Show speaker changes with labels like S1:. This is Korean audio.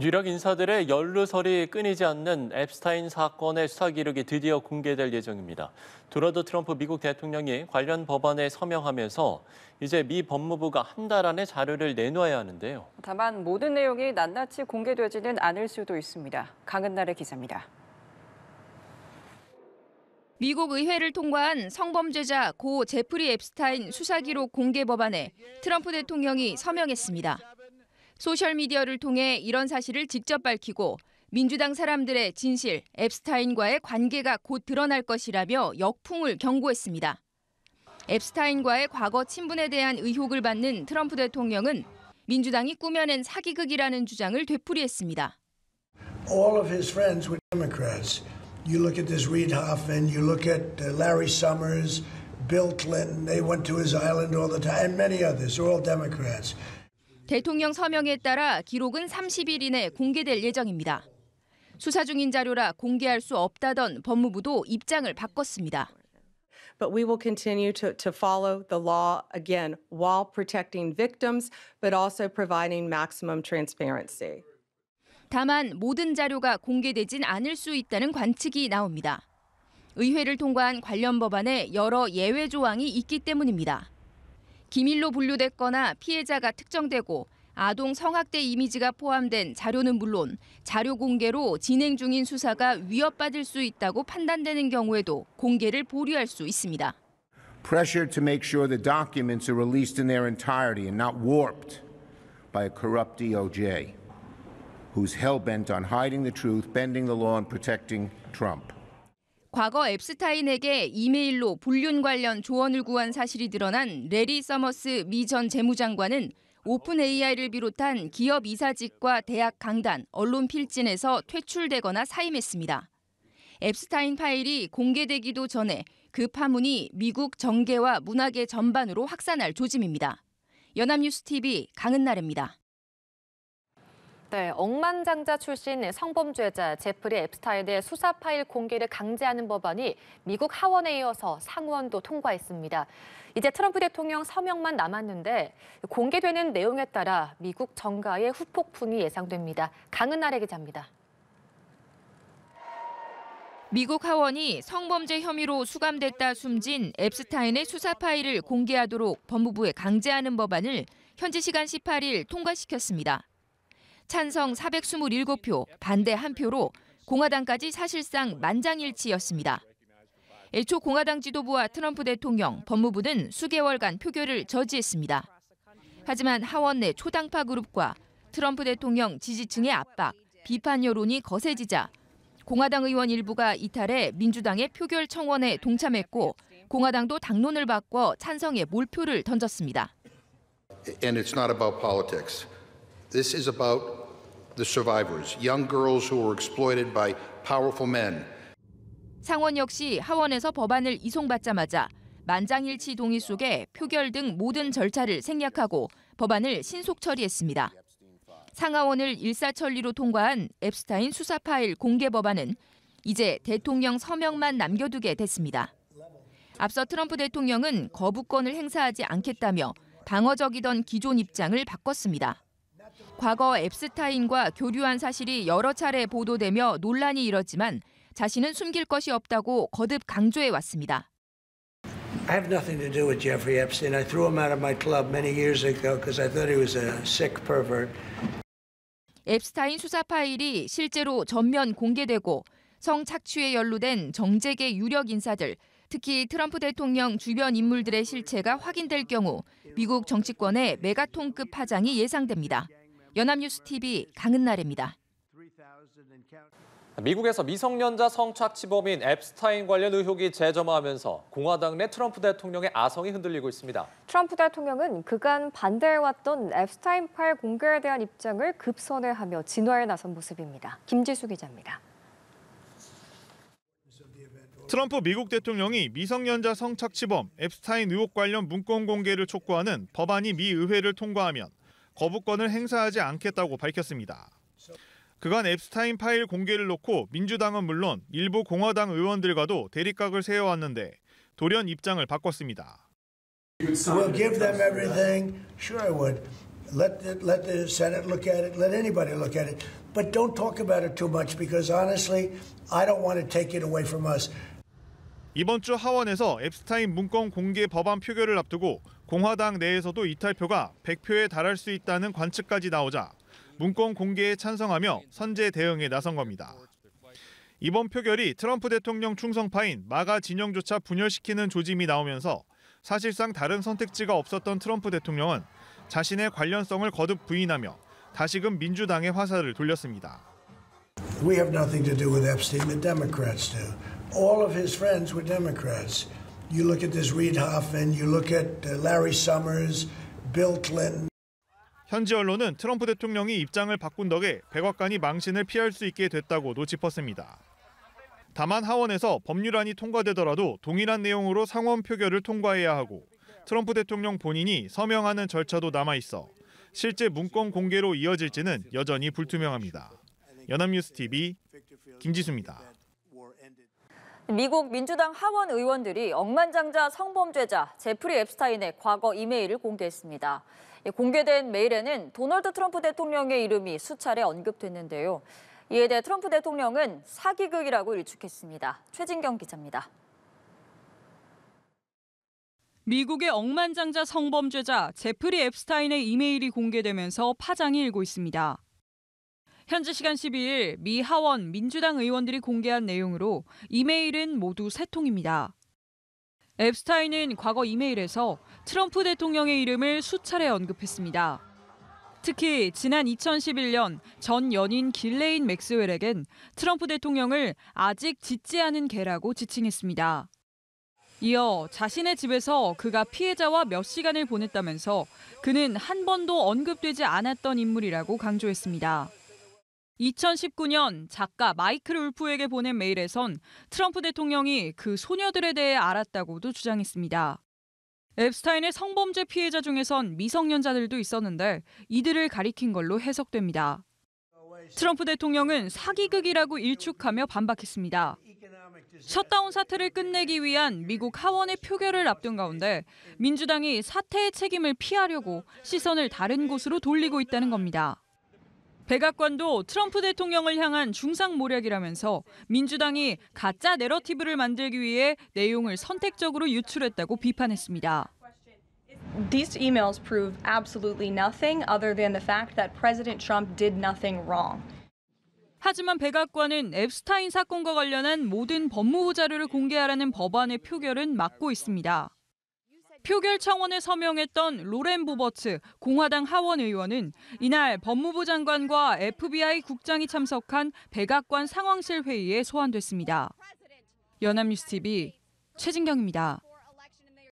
S1: 유력 인사들의 연루설이 끊이지 않는 앱스타인 사건의 수사 기록이 드디어 공개될 예정입니다. 도널드 트럼프 미국 대통령이 관련 법안에 서명하면서 이제 미 법무부가 한 달 안에 자료를 내놓아야 하는데요.
S2: 다만 모든 내용이 낱낱이 공개되지는 않을 수도 있습니다. 강은나래 기자입니다.
S3: 미국 의회를 통과한 성범죄자 고 제프리 앱스타인 수사 기록 공개 법안에 트럼프 대통령이 서명했습니다. 소셜미디어를 통해 이런 사실을 직접 밝히고 민주당 사람들의 진실, 앱스타인과의 관계가 곧 드러날 것이라며 역풍을 경고했습니다. 앱스타인과의 과거 친분에 대한 의혹을 받는 트럼프 대통령은 민주당이 꾸며낸 사기극이라는 주장을 되풀이했습니다.
S4: All of his friends were Democrats. You look at this Reid Hoffman, you look at Larry Summers, Bill Clinton, they went to his island all the time, and many others, they're all Democrats.
S3: 대통령 서명에 따라 기록은 30일 이내 공개될 예정입니다. 수사 중인 자료라 공개할 수 없다던 법무부도 입장을 바꿨습니다.
S5: But we will continue to follow the law again while protecting victims, but also providing maximum transparency.
S3: 다만 모든 자료가 공개되진 않을 수 있다는 관측이 나옵니다. 의회를 통과한 관련 법안에 여러 예외 조항이 있기 때문입니다. 기밀로 분류됐거나 피해자가 특정되고 아동 성학대 이미지가 포함된 자료는 물론 자료 공개로 진행 중인 수사가 위협받을 수 있다고 판단되는 경우에도 공개를 보류할 수 있습니다.
S6: Pressure to make sure the documents are released in their entirety and not warped by a corrupt DOJ, who's hell-bent on hiding the truth, bending the law, and protecting Trump.
S3: 과거 앱스타인에게 이메일로 불륜 관련 조언을 구한 사실이 드러난 레리 서머스 미 전 재무장관은 오픈 AI를 비롯한 기업 이사직과 대학 강단, 언론 필진에서 퇴출되거나 사임했습니다. 앱스타인 파일이 공개되기도 전에 그 파문이 미국 정계와 문화계 전반으로 확산할 조짐입니다. 연합뉴스TV 강은나래입니다.
S7: 네, 억만장자 출신 성범죄자 제프리 앱스타인의 수사 파일 공개를 강제하는 법안이 미국 하원에 이어서 상원도 통과했습니다. 이제 트럼프 대통령 서명만 남았는데 공개되는 내용에 따라 미국 정가의 후폭풍이 예상됩니다. 강은나래 기자입니다.
S3: 미국 하원이 성범죄 혐의로 수감됐다 숨진 앱스타인의 수사 파일을 공개하도록 법무부에 강제하는 법안을 현지 시간 18일 통과시켰습니다. 찬성 427표, 반대 1표로 공화당까지 사실상 만장일치였습니다. 애초 공화당 지도부와 트럼프 대통령, 법무부는 수개월간 표결을 저지했습니다. 하지만 하원 내 초당파 그룹과 트럼프 대통령 지지층의 압박, 비판 여론이 거세지자 공화당 의원 일부가 이탈해 민주당의 표결 청원에 동참했고 공화당도 당론을 바꿔 찬성에 몰표를 던졌습니다.
S8: And it's not about politics. This is about the survivors, young girls who were exploited by powerful men.
S3: 상원 역시 하원에서 법안을 이송받자마자 만장일치 동의 속에 표결 등 모든 절차를 생략하고 법안을 신속 처리했습니다. 상하원을 일사천리로 통과한 앱스타인 수사 파일 공개 법안은 이제 대통령 서명만 남겨두게 됐습니다. 앞서 트럼프 대통령은 거부권을 행사하지 않겠다며 방어적이던 기존 입장을 바꿨습니다. 과거 앱스타인과 교류한 사실이 여러 차례 보도되며 논란이 일었지만 자신은 숨길 것이 없다고 거듭 강조해왔습니다.
S4: I have nothing to do with Jeffrey Epstein. I threw him out of my club many years ago because I thought he was a sick pervert.
S3: 앱스타인 수사 파일이 실제로 전면 공개되고 성착취에 연루된 정재계 유력 인사들, 특히 트럼프 대통령 주변 인물들의 실체가 확인될 경우 미국 정치권의 메가톤급 파장이 예상됩니다. 연합뉴스TV 강은나래입니다.
S9: 미국에서 미성년자 성착취범인 앱스타인 관련 의혹이 재점화하면서 공화당 내 트럼프 대통령의 아성이 흔들리고 있습니다.
S7: 트럼프 대통령은 그간 반대해왔던 앱스타인 파일 공개에 대한 입장을 급선회하며 진화에 나선 모습입니다. 김지수 기자입니다.
S10: 트럼프 미국 대통령이 미성년자 성착취범 앱스타인 의혹 관련 문건 공개를 촉구하는 법안이 미 의회를 통과하면 거부권을 행사하지 않겠다고 밝혔습니다. 그간 앱스타인 파일 공개를 놓고 민주당은 물론 일부 공화당 의원들과도 대립각을 세워왔는데 돌연 입장을 바꿨습니다.
S4: We'll give them everything. Sure I would. Let the Senate look at it. Let anybody look at it. But don't talk about it too much because honestly, I don't want to take it away from us.
S10: 이번 주 하원에서 앱스타인 문건 공개 법안 표결을 앞두고 공화당 내에서도 이탈표가 100표에 달할 수 있다는 관측까지 나오자 문건 공개에 찬성하며 선제 대응에 나선 겁니다. 이번 표결이 트럼프 대통령 충성파인 마가 진영조차 분열시키는 조짐이 나오면서 사실상 다른 선택지가 없었던 트럼프 대통령은 자신의 관련성을 거듭 부인하며 다시금 민주당의 화살을 돌렸습니다.
S4: We have nothing to do with Epstein. The Democrats do. All of his friends were Democrats. You look at this Reid Hoffman, you look at Larry Summers, Bill Clinton.
S10: 현지 언론은 트럼프 대통령이 입장을 바꾼 덕에 백악관이 망신을 피할 수 있게 됐다고도 짚었습니다. 다만 하원에서 법률안이 통과되더라도 동일한 내용으로 상원 표결을 통과해야 하고 트럼프 대통령 본인이 서명하는 절차도 남아있어 실제 문건 공개로 이어질지는 여전히 불투명합니다. 연합뉴스TV 김지수입니다.
S11: 미국 민주당 하원 의원들이 억만장자 성범죄자 제프리 앱스타인의 과거 이메일을 공개했습니다. 공개된 메일에는 도널드 트럼프 대통령의 이름이 수차례 언급됐는데요. 이에 대해 트럼프 대통령은 사기극이라고 일축했습니다. 최진경 기자입니다.
S12: 미국의 억만장자 성범죄자 제프리 앱스타인의 이메일이 공개되면서 파장이 일고 있습니다. 현지 시간 12일 미 하원 민주당 의원들이 공개한 내용으로 이메일은 모두 3통입니다. 앱스타인은 과거 이메일에서 트럼프 대통령의 이름을 수차례 언급했습니다. 특히 지난 2011년 전 연인 길레인 맥스웰에겐 트럼프 대통령을 아직 짖지 않은 개라고 지칭했습니다. 이어 자신의 집에서 그가 피해자와 몇 시간을 보냈다면서 그는 한 번도 언급되지 않았던 인물이라고 강조했습니다. 2019년 작가 마이클 울프에게 보낸 메일에선 트럼프 대통령이 그 소녀들에 대해 알았다고도 주장했습니다. 앱스타인의 성범죄 피해자 중에선 미성년자들도 있었는데 이들을 가리킨 걸로 해석됩니다. 트럼프 대통령은 사기극이라고 일축하며 반박했습니다. 셧다운 사태를 끝내기 위한 미국 하원의 표결을 앞둔 가운데 민주당이 사태의 책임을 피하려고 시선을 다른 곳으로 돌리고 있다는 겁니다. 백악관도 트럼프 대통령을 향한 중상모략이라면서 민주당이 가짜 내러티브를 만들기 위해 내용을 선택적으로 유출했다고 비판했습니다.
S13: These emails prove absolutely nothing other than the fact that President Trump did nothing wrong.
S12: 하지만 백악관은 앱스타인 사건과 관련한 모든 법무부 자료를 공개하라는 법안의 표결은 막고 있습니다. 표결 청원에 서명했던 로렌 보버츠 공화당 하원 의원은 이날 법무부 장관과 FBI 국장이 참석한 백악관 상황실 회의에 소환됐습니다. 연합뉴스TV 최진경입니다.